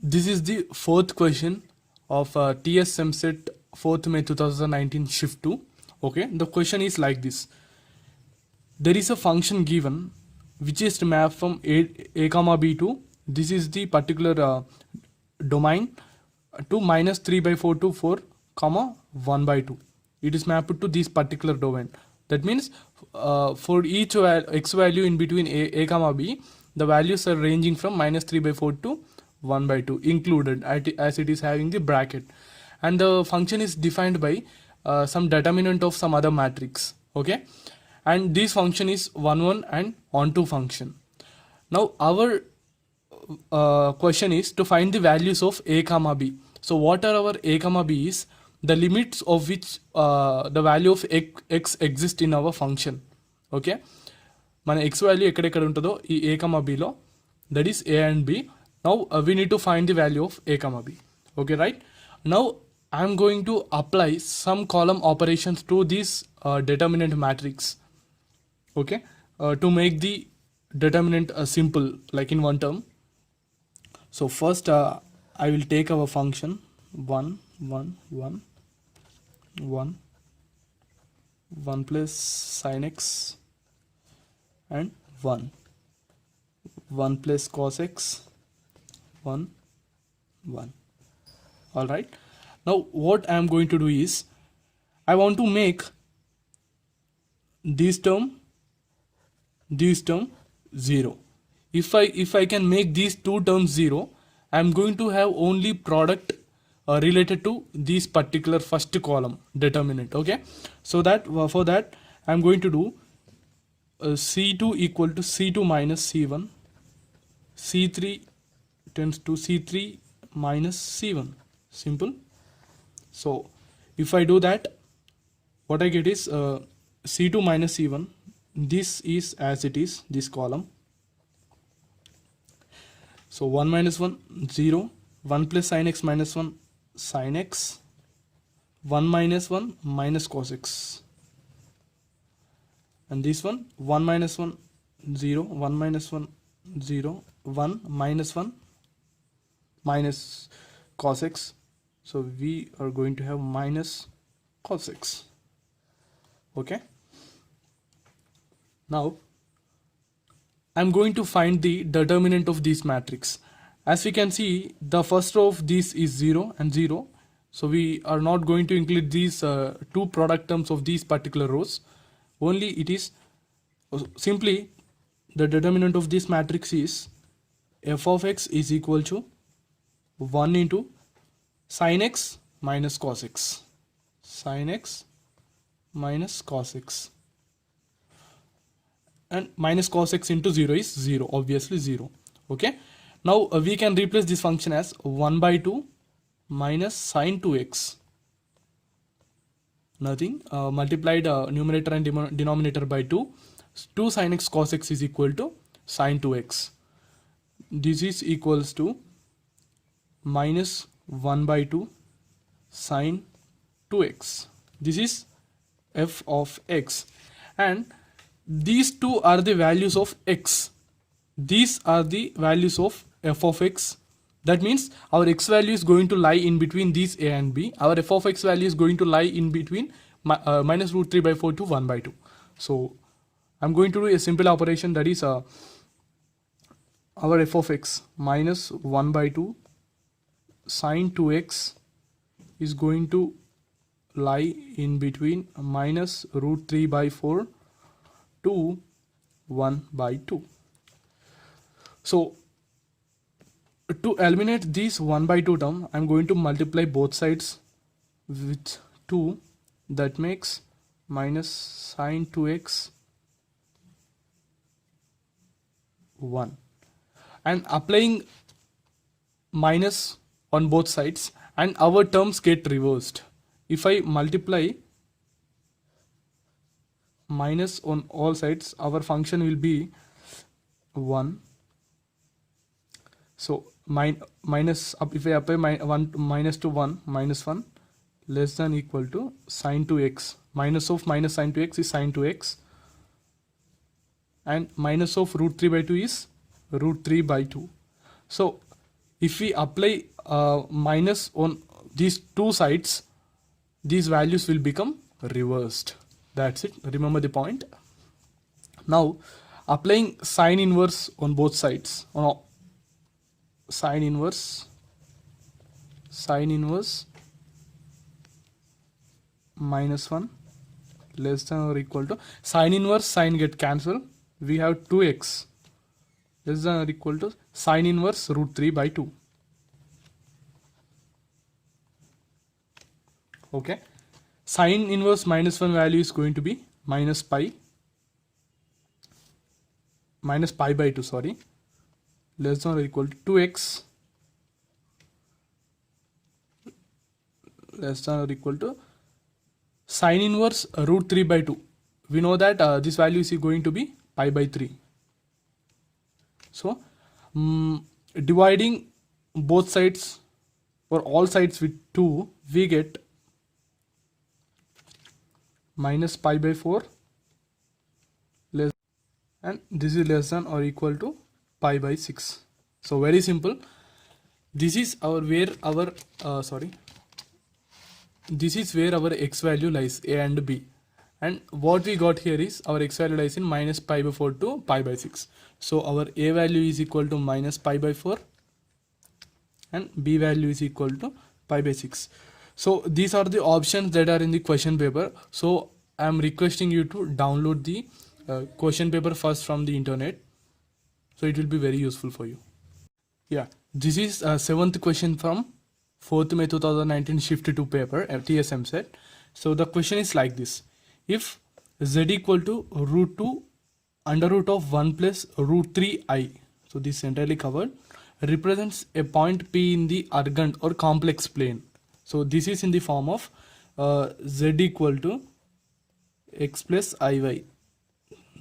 This is the fourth question of TS SEMSET 4th May 2019 shift 2. Okay, the question is like this. There is a function given which is mapped from a comma b to, this is the particular domain, to minus 3 by 4 to 4 comma 1 by 2. It is mapped to this particular domain. That means for each x value in between a comma b, the values are ranging from minus 3 by 4 to 1 by 2 included as it is having the bracket, and the function is defined by some determinant of some other matrix. Okay, and this function is 1 1 and onto function. Now our question is to find the values of a comma b. So what are our a comma b is the limits of which the value of x exists in our function. Okay, మన x value ఎక్కడెక్కడ ఉంటుందో ఈ a comma b లో, that is a and b. Now we need to find the value of a comma b. Okay, right? Now I am going to apply some column operations to this determinant matrix. Okay, to make the determinant simple, like in one term. So first I will take our function 1 1 1 1 1 plus sin x and 1 1 plus cos x 1 1. All right, now what I am going to do is I want to make this term 0. If I can make these two terms 0, I am going to have only product related to this particular first column determinant. Okay, so that for that I am going to do c2 equal to c2 minus c1, c3 tends to c3 minus c1. Simple. So if I do that, what I get is c2 minus c1. This is as it is, this column. So 1 minus 1 0, 1 plus sin x minus 1 sin x, 1 minus 1 minus cos x, and this one 1 minus 1 0, 1 minus 1 0, 1 minus 1 minus cos x. So we are going to have minus cos x. Okay, now I'm going to find the determinant of this matrix. As we can see, the first row of this is 0 and 0. So we are not going to include these two product terms of these particular rows. Only it is simply the determinant of this matrix is f of x is equal to 1 into sin x minus cos x. Sin x minus cos x. And minus cos x into 0 is 0, obviously 0. Okay, now we can replace this function as 1 by 2 minus sin 2x, nothing, multiplied numerator and denominator by 2. 2 sin x cos x is equal to sin 2x. This is equals to minus 1 by 2 sin 2x. This is f of x, and these two are the values of x. These are the values of f of x. That means our x value is going to lie in between these a and b. Our f of x value is going to lie in between minus root 3 by 4 to 1 by 2. So I'm going to do a simple operation, that is our f of x minus 1 by 2 sin 2x is going to lie in between minus root 3 by 4 to 1 by 2. So to eliminate this 1 by 2 term, I am going to multiply both sides with 2. That makes minus sin 2x 1, and applying minus on both sides, and our terms get reversed. If I multiply minus on all sides, our function will be 1. So minus up, if I apply minus to 1, minus 1 less than equal to sin 2x. Minus of minus sin 2x is sin 2x, and minus of root 3 by 2 is root 3 by 2. So if we apply minus on these two sides, these values will become reversed. That's it. Remember the point. Now applying sine inverse on both sides, sine inverse minus 1 less than or equal to, sine inverse sine get cancelled, we have 2x less than or equal to sine inverse root 3 by 2. Okay, sine inverse minus 1 value is going to be minus pi by 2, sorry, less than or equal to 2x less than or equal to sine inverse root 3 by 2. We know that this value is going to be pi by 3. So dividing both sides or all sides with 2, we get minus pi by 4 less, and this is less than or equal to pi by 6. So very simple. This is our this is where our x value lies, a and b, and what we got here is our x value lies in minus pi by 4 to pi by 6. So our a value is equal to minus pi by 4 and b value is equal to pi by 6. So these are the options that are in the question paper. So I am requesting you to download the question paper first from the internet, so it will be very useful for you. Yeah, this is 7th question from 4th May 2019 Shift 2 paper, TSM set. So the question is like this: if z equal to root 2 under root of 1 plus root 3i, so this is entirely covered, represents a point P in the argand or complex plane. So this is in the form of z equal to x plus iy.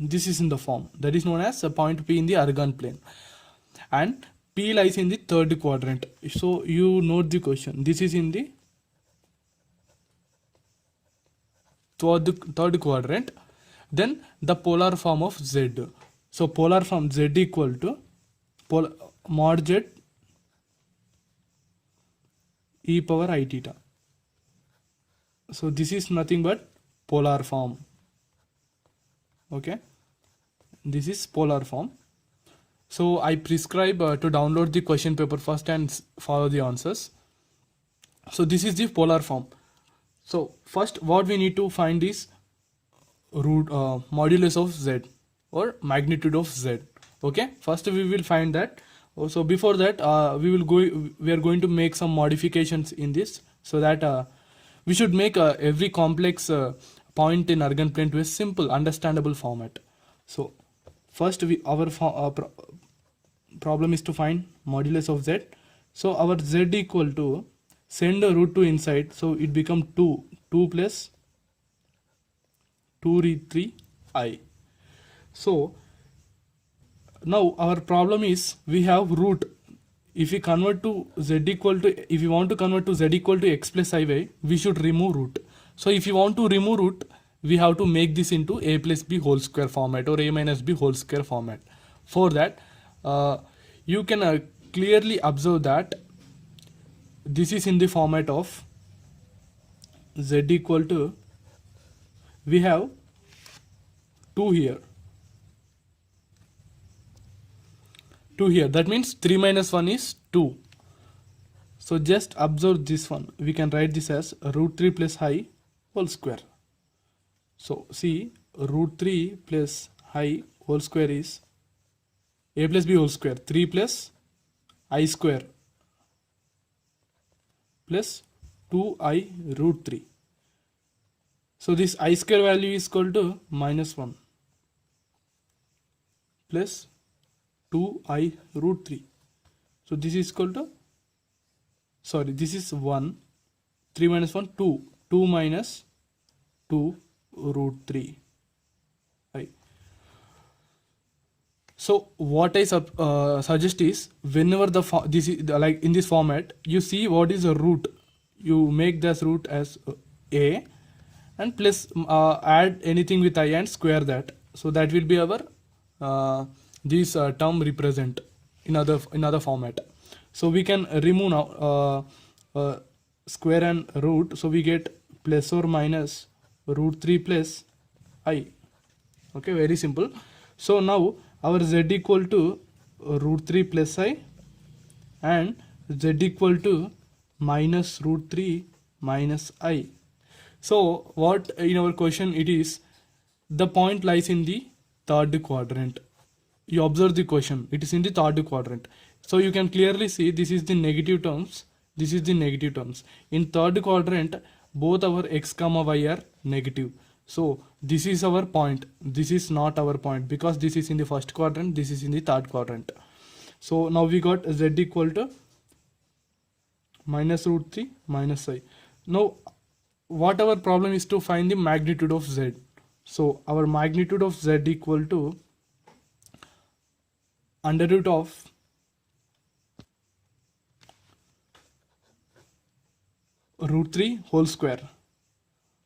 This is in the form that is known as a point P in the argand plane, and P lies in the third quadrant. So you note the question. This is in the third quadrant. Then the polar form of z. So polar form z equal to mod z e power I theta. So this is nothing but polar form. Okay, this is polar form. So I prescribe to download the question paper first and follow the answers. So this is the polar form. So first what we need to find is root modulus of z or magnitude of z. Okay, first we will find that. So before that we are going to make some modifications in this, so that we should make every complex point in argand plane to a simple understandable format. So first our problem is to find modulus of z. So our z equal to, send the root 2 inside, so it become 2 plus 2 root 3i. So now our problem is we have root. If we convert to z equal to, if we want to convert to z equal to x plus iy, we should remove root. So if you want to remove root, we have to make this into a plus b whole square format or a minus b whole square format. For that you can clearly observe that this is in the format of z equal to, we have 2 here, that means 3 minus 1 is 2. So just observe this one. We can write this as root 3 plus I whole square. So see, root 3 plus I whole square is a plus b whole square, 3 plus I square plus 2i root 3. So this I square value is equal to minus 1 plus 2i root 3. So this is equal to, sorry, this is 1, 3 minus 1, 2, 2 minus 2 root 3 I. So what I suggest is, whenever this is like in this format, you see what is a root, you make this root as a and plus add anything with I and square that. So that will be our this term represent in other format. So we can remove now square and root, so we get plus or minus root 3 plus I. Okay, very simple. So now our z equal to root 3 plus I and z equal to minus root 3 minus I. So what in our question it is, the point lies in the third quadrant. You observe the question, it is in the third quadrant. So you can clearly see this is the negative terms, this is the negative terms. In third quadrant, both our x comma y are negative. So this is our point, this is not our point, because this is in the first quadrant, this is in the third quadrant. So now we got z equal to minus root 3 minus I. Now what our problem is to find the magnitude of z. So our magnitude of z equal to under root of root 3 whole square.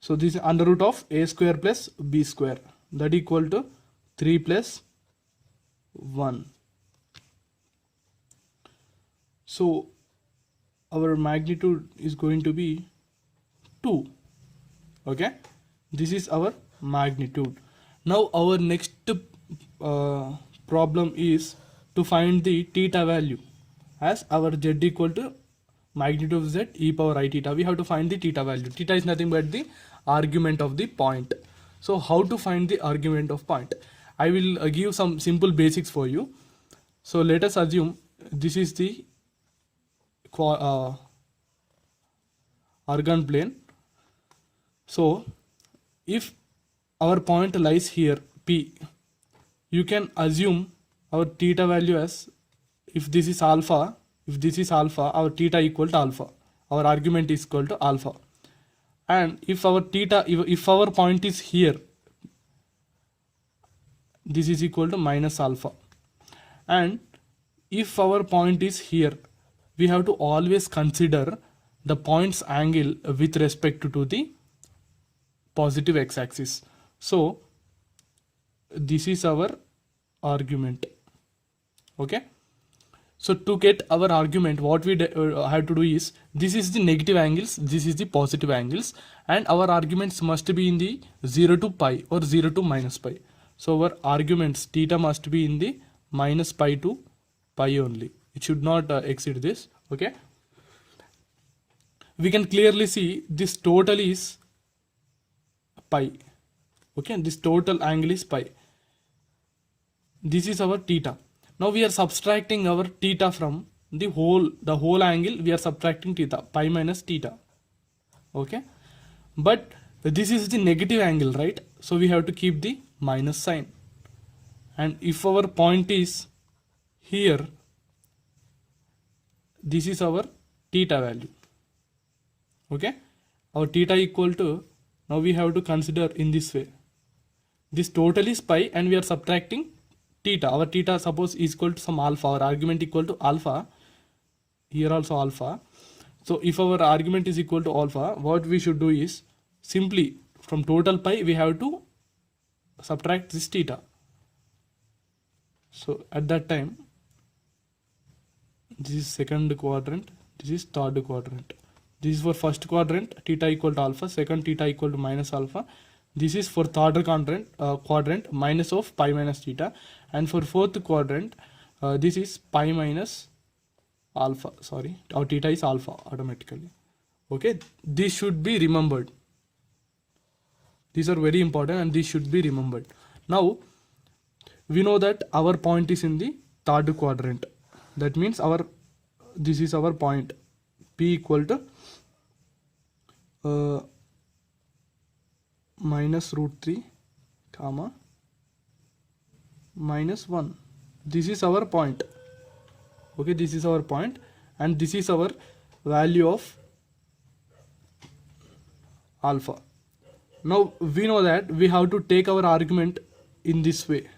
So this is under root of a square plus b square, that equal to 3 plus 1. So our magnitude is going to be 2. Okay, this is our magnitude. Now our next problem is to find the theta value, as our z equal to magnitude of z e power I theta. We have to find the theta value. Theta is nothing but the argument of the point. So how to find the argument of point? I will give some simple basics for you. So let us assume this is the organ plane. So if our point lies here P, you can assume our theta value as, if this is alpha, our theta equal to alpha, our argument is equal to alpha. And if our theta, if our point is here, this is equal to minus alpha. And if our point is here, we have to always consider the point's angle with respect to the positive x-axis. So this is our argument. Okay, so to get our argument, what we have to do is, this is the negative angles, this is the positive angles, and our arguments must be in the 0 to pi or 0 to minus pi. So our arguments theta must be in the minus pi to pi only. It should not exceed this. Okay, we can clearly see this total is pi. Okay, this total angle is pi. This is our theta. Now we are subtracting our theta from the whole angle. We are subtracting theta, pi minus theta. Okay, but this is the negative angle, right? So we have to keep the minus sign. And if our point is here, this is our theta value. Okay, our theta equal to, now we have to consider in this way, this total is pi and we are subtracting theta. Our theta suppose is equal to some alpha, our argument equal to alpha, here also alpha. So if our argument is equal to alpha, what we should do is, simply from total pi we have to subtract this theta. So at that time, this is second quadrant, this is third quadrant. This is for first quadrant, theta equal to alpha, second theta equal to minus alpha. This is for third quadrant, minus of pi minus theta, and for fourth quadrant, this is pi minus alpha. Sorry, our theta is alpha automatically. Okay, this should be remembered. These are very important and these should be remembered. Now we know that our point is in the third quadrant. That means this is our point, P equal to minus root 3 comma minus 1. This is our point. Okay, this is our point and this is our value of alpha. Now we know that we have to take our argument in this way.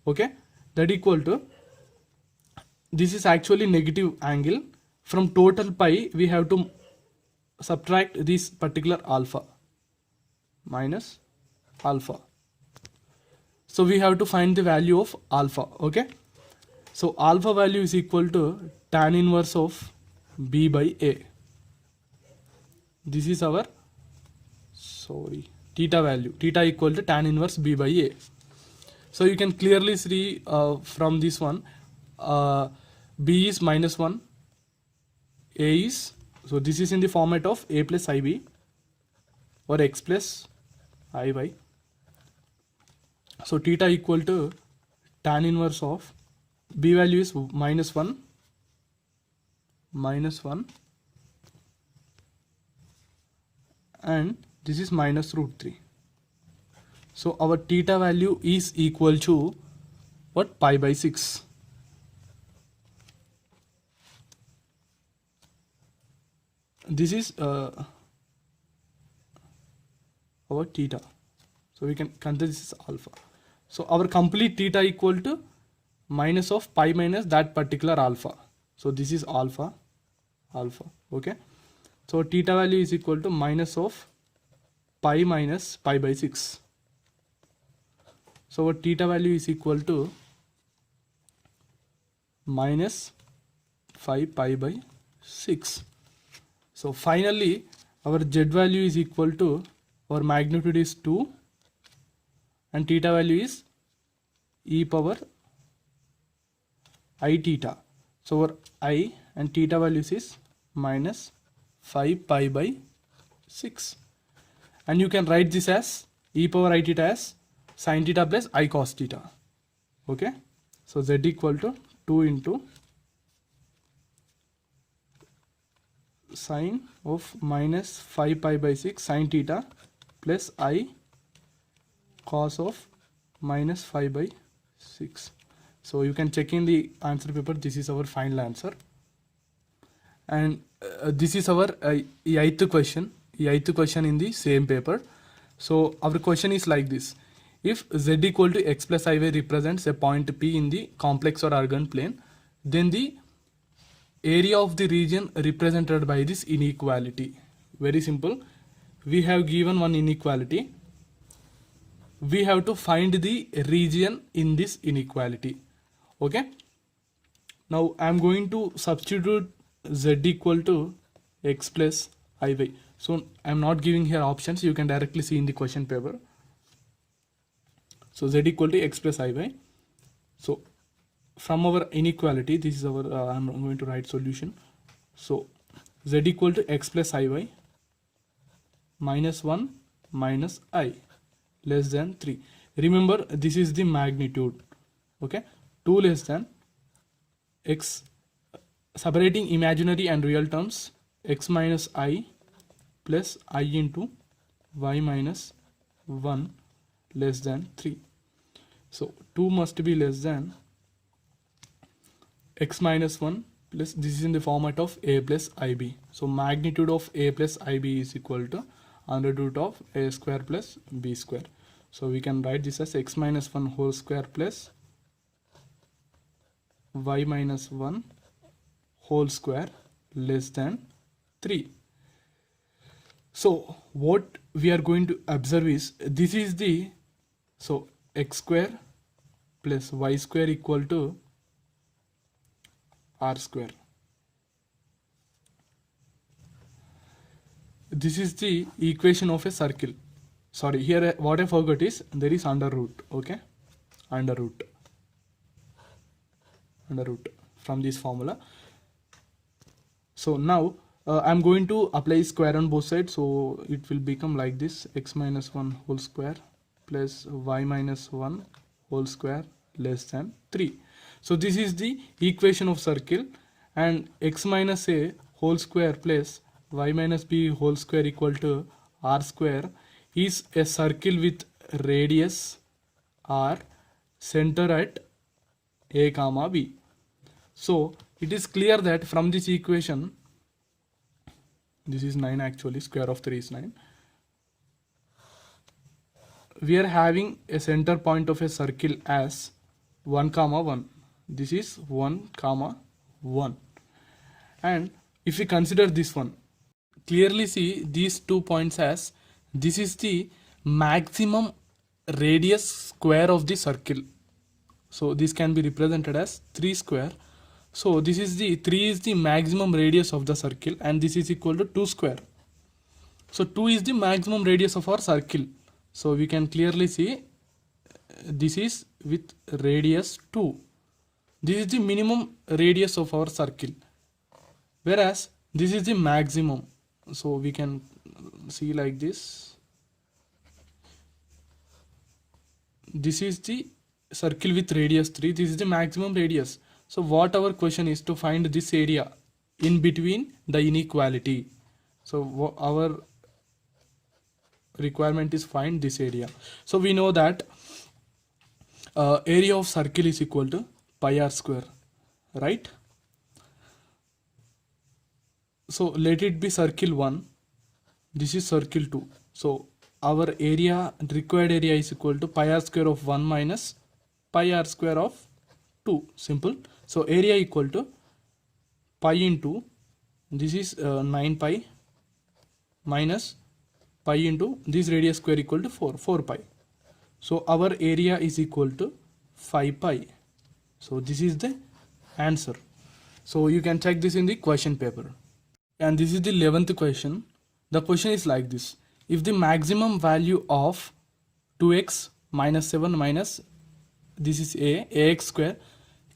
Okay, that equal to, this is actually negative angle. From total pi we have to subtract this particular alpha, minus alpha. So we have to find the value of alpha. Okay, So alpha value is equal to tan inverse of b by a. This is our theta value, theta equal to tan inverse b by a. So you can clearly see from this one, b is -1, a is, so this is in the format of a plus ib or x plus iy. So theta equal to tan inverse of b value is -1, and this is minus root 3. So our theta value is equal to what? Pi by 6. This is our theta. So we can consider this is alpha. So our complete theta equal to minus of pi minus that particular alpha. So this is alpha. Okay. So theta value is equal to minus of pi minus pi by 6. So our theta value is equal to minus 5 pi by 6. So finally our z value is equal to, our magnitude is 2 and theta value is e power I theta. So our I and theta values is minus 5 pi by 6. And you can write this as e power I theta as sin theta plus I cos theta. Okay. So z equal to 2 into sine of minus 5 pi by 6 sin theta plus I cos of minus 5 by 6. So you can check in the answer paper. This is our final answer. And this is our eighth question in the same paper. So our question is like this: if z equal to x plus iy represents a point P in the complex or argand plane, then the area of the region represented by this inequality. Very simple. We have given one inequality. We have to find the region in this inequality. Okay. Now I am going to substitute z equal to x plus iy. So I am not giving here options. You can directly see in the question paper. So z equal to x plus iy. So from our inequality, this is our I am going to write solution. So z equal to x plus iy minus 1 minus I less than 3. Remember, this is the magnitude. Okay. 2 less than x, separating imaginary and real terms, x minus I plus I into y minus 1 less than 3. So 2 must be less than x minus 1 plus, this is in the format of a plus ib. So magnitude of a plus ib is equal to under root of a square plus b square. So we can write this as x minus 1 whole square plus y minus 1 whole square less than 3. So what we are going to observe is, this is the, so x square plus y square equal to r square. This is the equation of a circle. Sorry, here what I forgot is there is under root. Okay, under root from this formula. So now I'm going to apply square on both sides. So it will become like this: x minus 1 whole square plus y minus 1 whole square less than 3. So this is the equation of circle, and x minus a whole square plus y minus b whole square equal to r square is a circle with radius r, center at a comma b. So it is clear that from this equation, this is 9 actually, square of 3 is 9. We are having a center point of a circle as 1 comma 1. This is 1 comma 1. And if we consider this one, clearly see these 2 points as, this is the maximum radius square of the circle. So this can be represented as 3 square. So this is the 3 is the maximum radius of the circle and this is equal to 2 square. So 2 is the maximum radius of our circle. So we can clearly see this is with radius 2. This is the minimum radius of our circle. Whereas this is the maximum. So we can see like this. This is the circle with radius 3. This is the maximum radius. So what our question is to find this area in between the inequality. So our requirement is find this area. So we know that area of circle is equal to pi r square, right? So let it be circle 1. This is circle 2. So our area, required area is equal to pi r square of 1 minus pi r square of 2. Simple. So area equal to pi into, this is 9 pi minus pi into this radius square equal to 4 pi. So our area is equal to 5 pi. So this is the answer. So you can check this in the question paper. And this is the 11th question. The question is like this. If the maximum value of 2x minus 7 minus, this is ax square,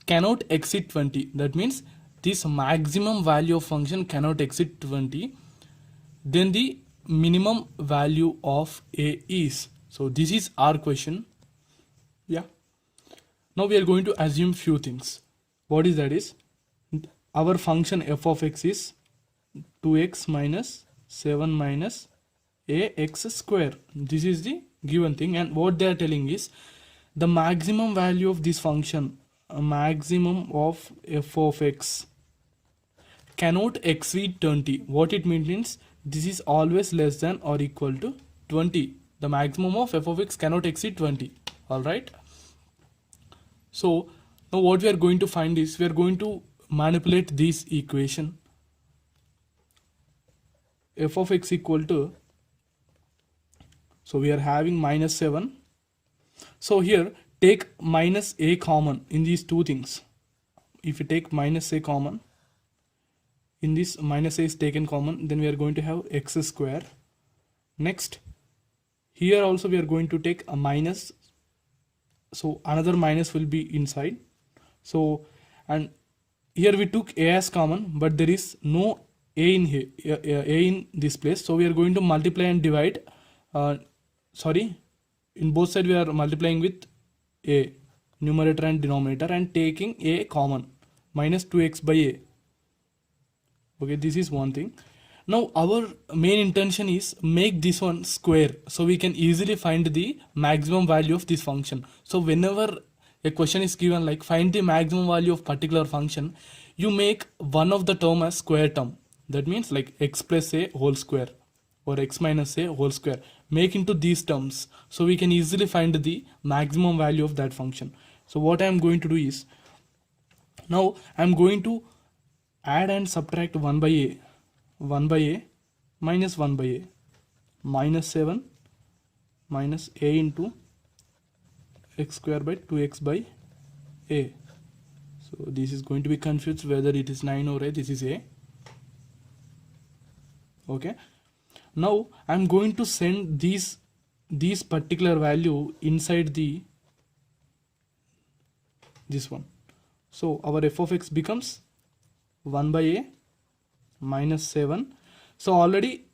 cannot exceed 20. That means this maximum value of function cannot exceed 20. Then the minimum value of a is. So this is our question. Yeah. Now we are going to assume few things. What is that is, our function f of x is 2x minus 7 minus ax square. This is the given thing, and what they are telling is the maximum value of this function, a maximum of f of x cannot exceed 20. What it means, this is always less than or equal to 20. The maximum of f of x cannot exceed 20. Alright. So now what we are going to find is, we are going to manipulate this equation. F of x equal to, so we are having minus 7. So here take minus a common in these two things. If you take minus a common, in this minus a is taken common, then we are going to have x square. Next, here also we are going to take a minus, so another minus will be inside. So, and here we took a as common, but there is no a in here, a in this place. So we are going to multiply and divide. In both sides we are multiplying with a, numerator and denominator, and taking a common, minus 2x by a. Okay, this is one thing. Now our main intention is make this one square, so we can easily find the maximum value of this function. So whenever a question is given like find the maximum value of particular function, you make one of the term as square term. That means like x plus a whole square or x minus a whole square. Make into these terms, so we can easily find the maximum value of that function. So what I am going to do is, now I am going to add and subtract 1 by a minus 1 by a, minus 7 minus a into x square by 2x by a. So this is going to be confused whether it is 9 or a. This is a. Okay. Now I am going to send these particular value inside this one. So our f of x becomes 1 by a minus 7. So already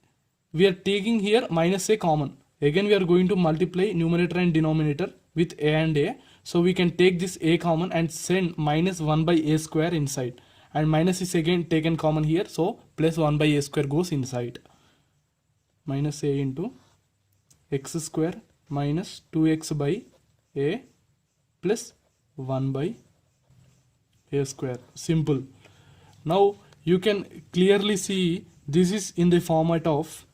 we are taking here minus a common. Again we are going to multiply numerator and denominator with a and a. So we can take this a common and send minus 1 by a square inside. And minus is again taken common here. So plus 1 by a square goes inside. Minus a into x square minus 2x by a plus 1 by a square. Simple. Now you can clearly see this is in the format of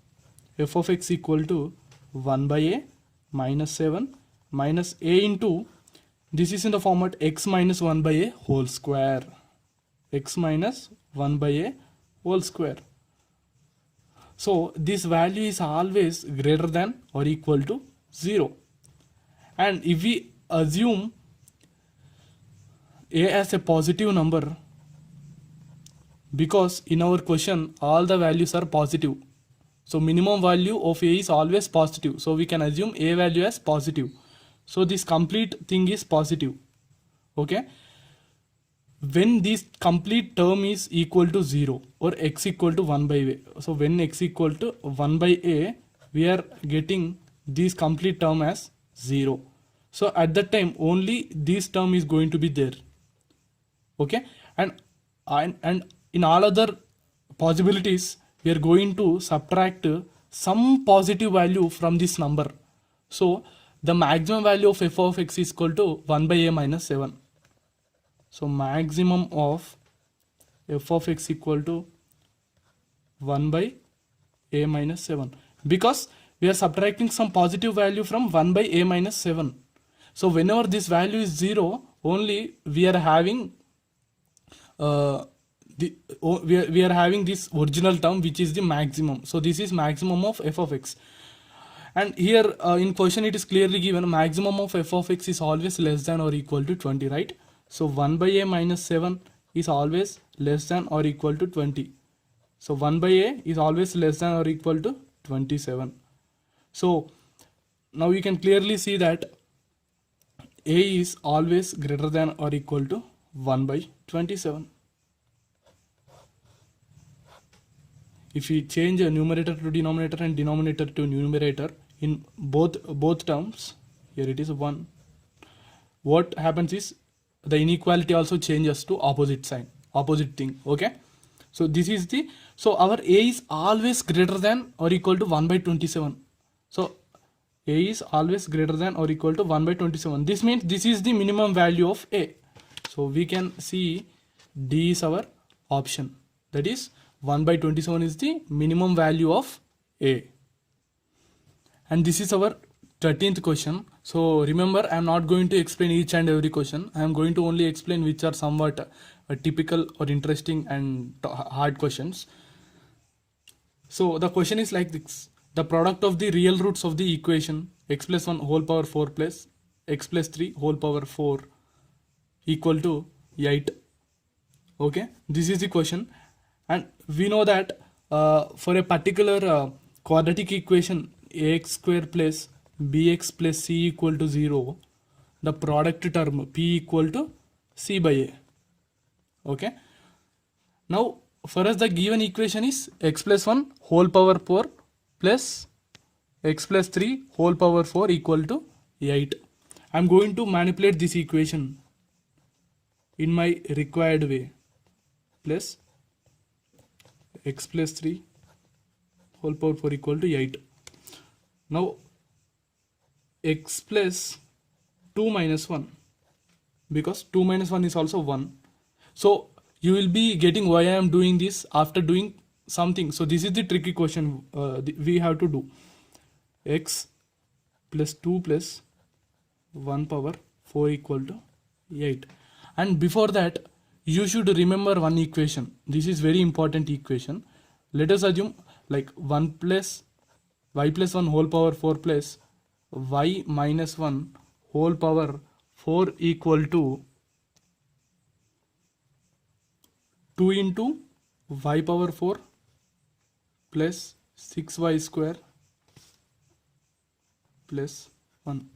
f of x equal to 1 by a minus 7 minus a into, this is in the format x minus 1 by a whole square. X minus 1 by a whole square. So this value is always greater than or equal to 0. And if we assume a as a positive number because in our question all the values are positive. So minimum value of a is always positive. So we can assume a value as positive. So this complete thing is positive. Okay. When this complete term is equal to 0 or x equal to 1 by a. So when x equal to 1 by a, we are getting this complete term as 0. So at that time only this term is going to be there. Okay. And in all other possibilities, we are going to subtract some positive value from this number. So the maximum value of f of x is equal to 1 by a minus 7. So maximum of f of x equal to 1 by a minus 7 because we are subtracting some positive value from 1 by a minus 7. So whenever this value is 0, only we are having we are having this original term which is the maximum. So this is maximum of f of x. And here in question it is clearly given maximum of f of x is always less than or equal to 20, right? So 1 by a minus 7 is always less than or equal to 20. So 1 by a is always less than or equal to 27. So now you can clearly see that a is always greater than or equal to 1 by 27. If we change a numerator to denominator and denominator to numerator in both terms, here it is 1. What happens is the inequality also changes to opposite sign, opposite thing. Okay. So this is the, so our a is always greater than or equal to 1 by 27. So a is always greater than or equal to 1 by 27. This means this is the minimum value of a. So we can see D is our option. That is 1 by 27 is the minimum value of a. And this is our 13th question. So remember, I am not going to explain each and every question. I am going to only explain which are somewhat typical or interesting and hard questions. So the question is like this. The product of the real roots of the equation x plus 1 whole power 4 plus x plus 3 whole power 4 equal to 8. Okay, this is the question. And we know that for a particular quadratic equation ax square plus bx plus c equal to 0, the product term p equal to c by a. Okay. Now for us the given equation is x plus 1 whole power 4 plus x plus 3 whole power 4 equal to 8. I am going to manipulate this equation in my required way. Plus x plus 3 whole power 4 equal to 8. Now x plus 2 minus 1, because 2 minus 1 is also 1. So you will be getting why I am doing this after doing something. So this is the tricky question we have to do. X plus 2 plus 1 power 4 equal to 8. And before that, you should remember one equation. This is very important equation. Let us assume like 1 plus y plus 1 whole power 4 plus y minus 1 whole power 4 equal to 2 into y power 4 plus 6y square plus 1.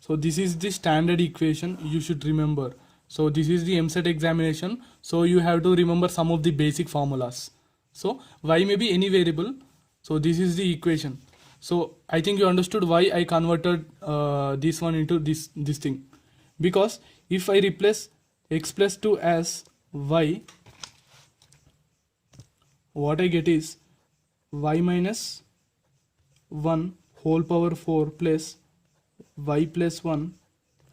So this is the standard equation you should remember. So this is the MCET examination. So you have to remember some of the basic formulas. So y may be any variable. So this is the equation. So I think you understood why I converted this one into this thing. Because if I replace x plus 2 as y, what I get is y minus 1 whole power 4 plus y plus 1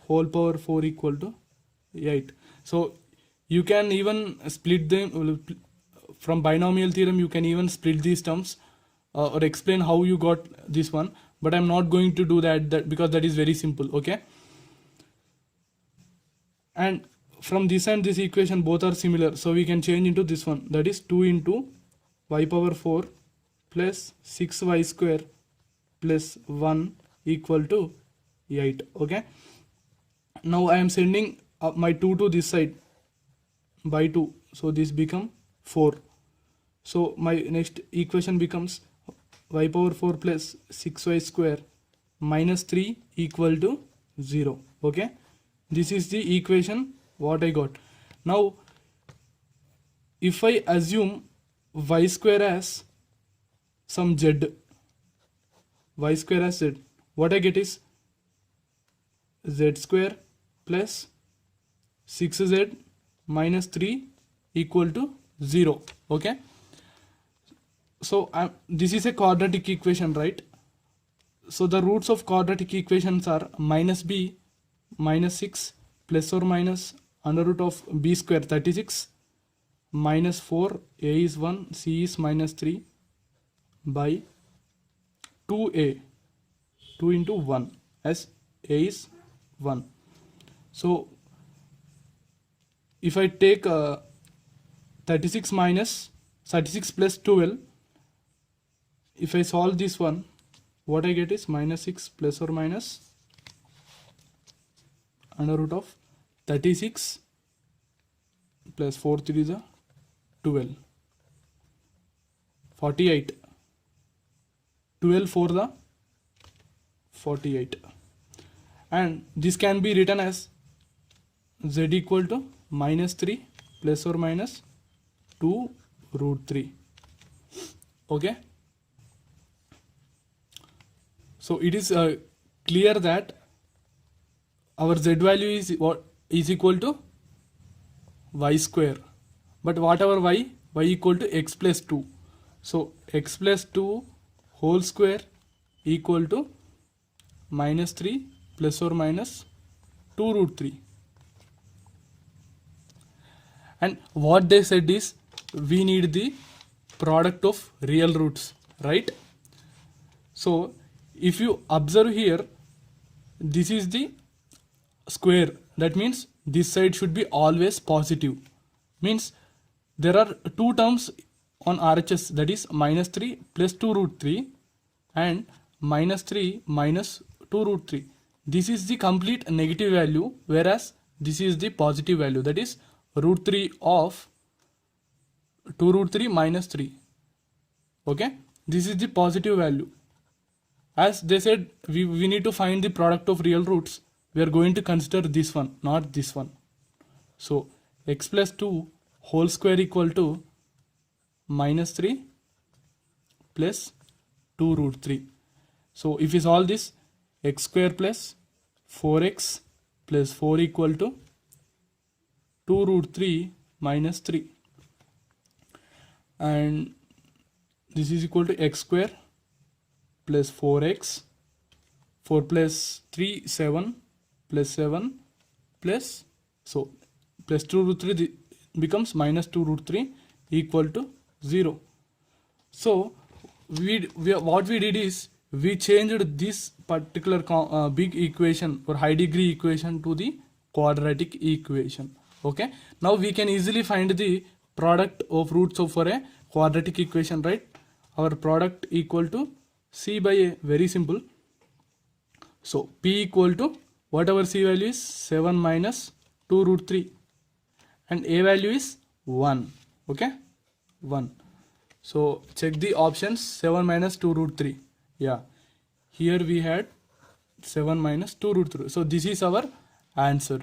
whole power 4 equal to 8. So you can even split them from binomial theorem. You can even split these terms or explain how you got this one, but I'm not going to do that because that is very simple. Okay, and from this and this equation both are similar, so we can change into this one, that is 2 into y power 4 plus 6y square plus 1 equal to 8. Okay, now I am sending my 2 to this side. by 2, so this become 4. So my next equation becomes y power 4 plus 6y square minus 3 equal to 0. Okay, this is the equation what I got. Now if I assume y square as some z, y square as z, what I get is z square plus 6z minus 3 equal to 0. Okay, so this is a quadratic equation, right? So the roots of quadratic equations are minus b minus 6 plus or minus under root of b square 36 minus 4, a is 1, c is minus 3 by 2a, 2 into 1 as a is 1. So if I take 36 plus 12, if I solve this one, what I get is minus 6 plus or minus under root of 36 plus 4 3 is 12, 48, 12 for the 48, and this can be written as z equal to minus 3 plus or minus 2 root 3. Okay, so it is clear that our z value is what is equal to y square, but whatever y equal to x plus 2. So x plus 2 whole square equal to minus 3 plus or minus 2 root 3. And what they said is we need the product of real roots, right? So if you observe here, this is the square, that means this side should be always positive, means there are two terms on RHS, that is minus 3 plus 2 root 3 and minus 3 minus 2 root 3. This is the complete negative value, whereas this is the positive value, that is root 3 of 2 root 3 minus 3. Okay, this is the positive value. As they said, we need to find the product of real roots. We are going to consider this one, not this one. So x plus 2 whole square equal to minus 3 plus 2 root 3. So if you solve this, x square plus 4x plus 4 equal to 2 root 3 minus 3, and this is equal to x square plus 4x, 4 plus 3 7 plus 7 plus, so plus 2 root 3 becomes minus 2 root 3 equal to 0. So what we did is we changed this particular big equation or high degree equation to the quadratic equation. Okay, now we can easily find the product of roots of for a quadratic equation, right? Our product equal to c by a, very simple. So p equal to whatever c value is 7 minus 2 root 3 and a value is 1. Okay, 1. So check the options, 7 minus 2 root 3. Yeah, here we had 7 minus 2 root 3. So this is our answer.